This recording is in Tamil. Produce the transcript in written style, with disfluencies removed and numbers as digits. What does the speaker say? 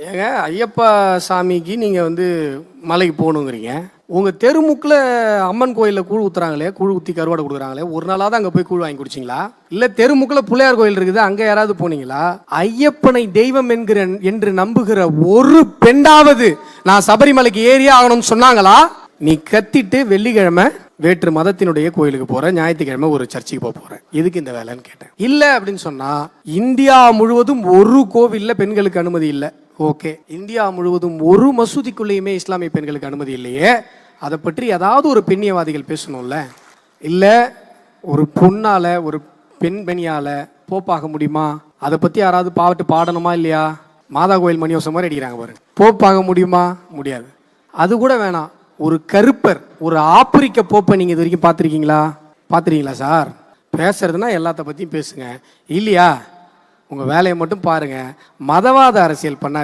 ஏங்க ஐயப்பா சாமிக்கு நீங்கள் வந்து மலைக்கு போகணுங்கிறீங்க. உங்கள் தெருமுக்கில் அம்மன் கோயிலில் கூழ் ஊற்றுறாங்களே, கூழ் ஊற்றி கருவாடை கொடுக்குறாங்களே, ஒரு நாளாவது அங்கே போய் கூழ் வாங்கி குடிச்சிங்களா? இல்லை தெருமுக்கில் பிள்ளையார் கோயில் இருக்குது, அங்கே யாராவது போனீங்களா? ஐயப்பனை தெய்வம் என்று நம்புகிற ஒரு பெண்ணாவது நான் சபரிமலைக்கு ஏறியே ஆகணும்னு சொன்னாங்களா? நீ கத்திட்டு வெள்ளிக்கிழமை வேற்று மதத்தினுடைய கோயிலுக்கு போற, ஞாயிற்றுக்கிழமை ஒரு சர்ச்சுக்கு போறேன், எதுக்கு இந்த வேலைன்னு கேட்டேன். இல்ல அப்படின்னு சொன்னா இந்தியா முழுவதும் ஒரு கோவில்ல பெண்களுக்கு அனுமதி இல்லை. ஓகே, இந்தியா முழுவதும் ஒரு மசூதிக்குள்ளேயுமே இஸ்லாமிய பெண்களுக்கு அனுமதி இல்லையே, அதை பற்றி ஏதாவது ஒரு பெண்ணியவாதிகள் பேசணும்ல. இல்ல ஒரு பொண்ணால, ஒரு பெண்ணியால போப்பாக முடியுமா? அதை பத்தி யாராவது பாட்டு பாடணுமா இல்லையா? மாதா கோயில் மணியோசம் மாதிரி அடிக்கிறாங்க பாரு. போப்பாக முடியுமா? முடியாது. அது கூட வேணாம், ஒரு கருப்பர், ஒரு ஆப்பிரிக்க போப்பை நீங்க இது வரைக்கும் பார்த்துருக்கீங்களா சார்? பேசுறதுன்னா எல்லாத்த பத்தியும் பேசுங்க, இல்லையா? உங்க வேலையை மட்டும் பாருங்க. மதவாத அரசியல் பண்ண